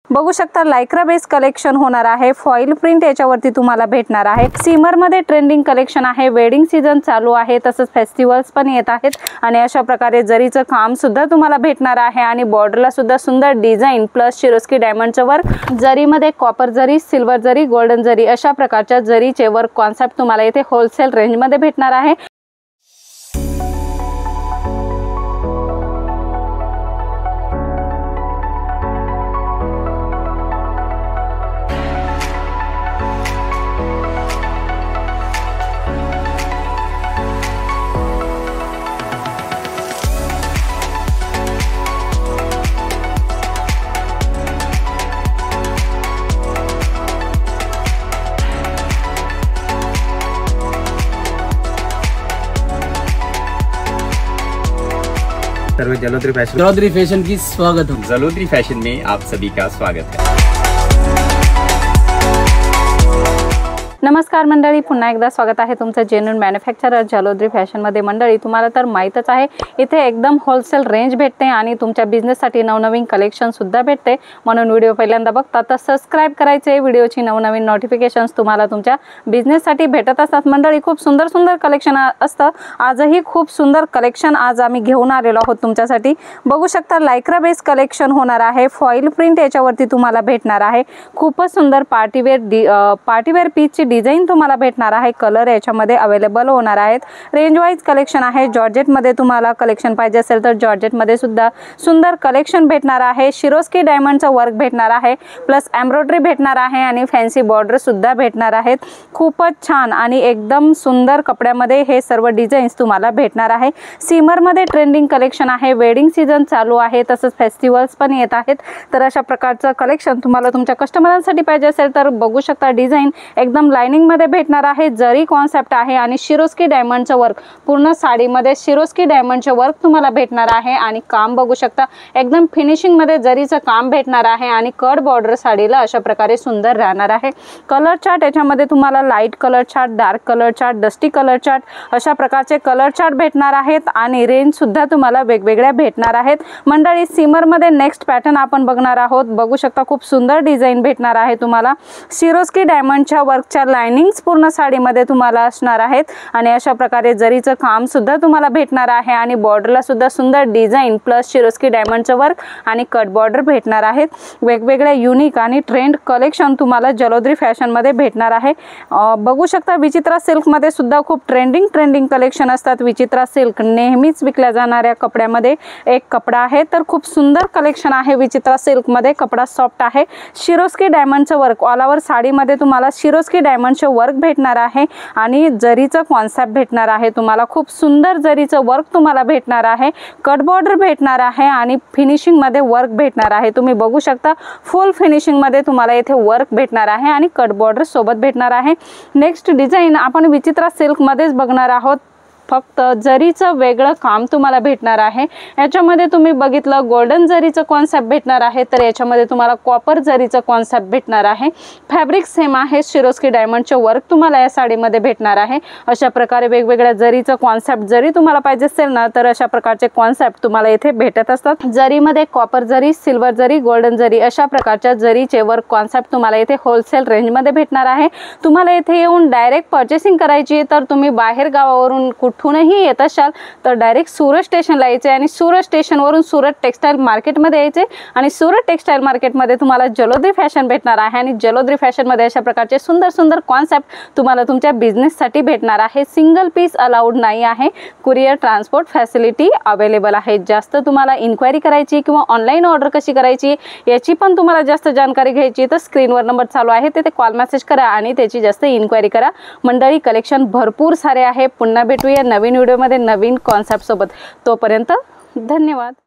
बघू शकता lycra base collection होणार आहे। फॉइल प्रिंट याच्यावरती तुम्हाला भेटणार आहे। सीमर मध्ये ट्रेंडिंग कलेक्शन आहे। वेडिंग सीजन चालू आहे, तसंच फेस्टिवल्स पण येत आहेत आणि अशा प्रकारे जरीचं काम सुद्धा तुम्हाला भेटणार आहे आणि बॉर्डरला सुद्धा सुंदर डिझाइन प्लस शिरोस्की डायमंडचं वर्क, जरीमध्ये कॉपर जरी, सिल्वर जरी, गोल्डन जरी अशा प्रकारच्या जरीचे वर्क कॉन्सेप्ट तुम्हाला इथे होलसेल रेंज मध्ये भेटणार आहे। सर्व जलोदरी फैशन की स्वागत है। जलोदरी फैशन में आप सभी का स्वागत है। नमस्कार मंडळी, पुन्हा एकदा स्वागत आहे तुमचं जेन्युइन मॅन्युफॅक्चरर जलोदरी फॅशन मध्ये। मंडळी तुम्हाला तर माहीतच आहे, इथे एकदम होलसेल रेंज भेटते आणि तुमच्या बिझनेससाठी नवनवीन कलेक्शन सुद्धा भेटते। म्हणून व्हिडिओ पहिल्यांदा बघता तर सबस्क्राइब करायचे, व्हिडिओची नवनवीन नोटिफिकेशन्स तुम्हाला तुमच्या बिझनेससाठी भेटत असतात। मंडळी खूप सुंदर सुंदर कलेक्शन असतं। आजही खूप सुंदर कलेक्शन आज आम्ही घेऊन आलेलो आहोत तुमच्यासाठी। बघू शकता लायक्रा बेस कलेक्शन होणार आहे। फॉइल प्रिंट याच्यावरती तुम्हाला भेटणार आहे। खूपच सुंदर पार्टीवेअर पीसची डिझाइन तुम्हाला भेटणार आहे। कलर याच्यामध्ये अवेलेबल होणार आहेत। रेंज वाइज कलेक्शन आहे। जॉर्जेट मध्ये तुम्हाला कलेक्शन पाहिजे असेल तर जॉर्जेट मध्ये सुद्धा सुंदर कलेक्शन भेटणार आहे। शिरोस्की डायमंडचं वर्क भेटणार आहे, प्लस एम्ब्रॉयडरी भेटणार आहे आणि फॅन्सी बॉर्डर सुद्धा भेटणार आहेत। खूपच छान आणि एकदम सुंदर कपड्यामध्ये हे सर्व डिझाईन्स तुम्हाला भेटणार आहे। सीमर मध्ये ट्रेंडिंग कलेक्शन आहे। वेडिंग सीजन चालू आहे, तसंच फेस्टिवल्स पण येत आहेत। तर अशा प्रकारचं कलेक्शन तुम्हाला तुमच्या कस्टमरांसाठी पाहिजे असेल तर बघू शकता। डिझाइन एकदम लाइनिंग मध्ये भेटणार आहे। जरी कॉन्सेप्ट आहे आणि शिरोस्की डायमंडचं वर्क, पूर्ण साडीमध्ये शिरोस्की डायमंडचं वर्क तुम्हाला भेटणार आहे आणि काम बघू शकता एकदम फिनिशिंग मध्ये जरीचं काम भेटणार आहे आणि कट बॉर्डर साडीला अशा प्रकारे सुंदर राहणार आहे। कलर चार्ट याच्यामध्ये तुम्हाला light colour chart, dark colour chart, dusty colour chart अशा प्रकारचे कलर चार्ट भेटणार आहेत आणि रेंज सुद्धा तुम्हाला वेगवेगळ्या भेटणार आहेत। मंडळी सीमर मध्ये नेक्स्ट पॅटर्न आपण बघणार आहोत। बघू शकता खूप सुंदर डिझाइन भेटणार आहे तुम्हाला। शिरोस्की डायमंडच्या वर्कच्या लाइनिंग्स पूर्ण साडीमध्ये तुम्हाला असणार आहेत आणि अशा प्रकारे जरीचं काम सुद्धा तुम्हाला भेटणार आहे आणि बॉर्डरला सुद्धा सुंदर डिझाइन प्लस शिरोस्की डायमंडचं वर्क आणि कट बॉर्डर भेटणार आहेत। वेगवेगळे युनिक आणि ट्रेंड कलेक्शन तुम्हाला जलोदरी फॅशन मध्ये भेटणार आहे। बघू शकता विचित्रा सिल्क मध्ये सुद्धा खूप ट्रेंडिंग कलेक्शन असतात। विचित्रा सिल्क नेहमीच विकल्या जाणाऱ्या कपड्यामध्ये एक कपडा आहे, तर खूप सुंदर कलेक्शन आहे विचित्रा सिल्क मध्ये। कपडा सॉफ्ट आहे। शिरोस्की डायमंडचं वर्क ऑल ओव्हर साडीमध्ये तुम्हाला शिरोस्की डायमंडचे वर्क भेटणार आहे आणि जरीचं कॉन्सेप्ट भेटणार आहे तुम्हाला। खूप सुंदर जरीचं वर्क तुम्हाला भेटणार आहे। कट बॉर्डर भेटणार आहे आणि फिनिशिंग मध्ये वर्क भेटणार आहे। तुम्ही बघू शकता फुल फिनिशिंग मध्ये तुम्हाला इथे वर्क भेटणार आहे आणि कट बॉर्डर सोबत भेटणार आहे। नेक्स्ट डिझाइन आपण विचित्रा सिल्क मध्येच बघणार आहोत। फक्त जरीचं वेगळं काम तुम्हाला भेटणार आहे। याच्यामध्ये तुम्ही बघितलं गोल्डन जरीचं कॉन्सेप्ट भेटणार आहे, तर याच्यामध्ये तुम्हाला कॉपर जरीचं कॉन्सेप्ट भेटणार आहे। फॅब्रिक सेम आहे। शिरोस्की डायमंडचे वर्क तुम्हाला या साडीमध्ये भेटणार आहे। अशा प्रकारे वेगवेगळ्या जरीचं कॉन्सेप्ट जरी तुम्हाला पाहिजे असेल ना, तर अशा प्रकारचे कॉन्सेप्ट तुम्हाला इथे भेटत असतात। जरीमध्ये कॉपर जरी, सिल्वर जरी, गोल्डन जरी अशा प्रकारच्या जरीचे वर्क कॉन्सेप्ट तुम्हाला इथे होलसेल रेंज मध्ये भेटणार आहे। तुम्हाला इथे येऊन डायरेक्ट पर्चेसिंग करायची तर तुम्ही बाहेर गावावरून कुठूनही येत असाल तर डायरेक्ट सुरत स्टेशनला यायचे आणि सुरत स्टेशनवरून सुरत टेक्सटाईल मार्केटमध्ये यायचे आणि सुरत टेक्सटाईल मार्केटमध्ये तुम्हाला जलोदरी फॅशन भेटणार आहे आणि जलोदरी फॅशनमध्ये अशा प्रकारचे सुंदर सुंदर कॉन्सेप्ट तुम्हाला तुमच्या बिझनेससाठी भेटणार आहे। सिंगल पीस अलाउड नाही आहे। कुरिअर ट्रान्सपोर्ट फॅसिलिटी अवेलेबल आहे। जास्त तुम्हाला इन्क्वायरी करायची किंवा ऑनलाईन ऑर्डर कशी करायची याची पण तुम्हाला जास्त जानकारी घ्यायची तर स्क्रीनवर नंबर चालू आहे, तिथे कॉल मेसेज करा आणि त्याची जास्त इन्क्वायरी करा। मंडळी कलेक्शन भरपूर सारे आहे। पुन्हा भेटूया नवीन व्हिडिओमध्ये नवीन कॉन्सेप्ट सोबत। तोपर्यंत धन्यवाद।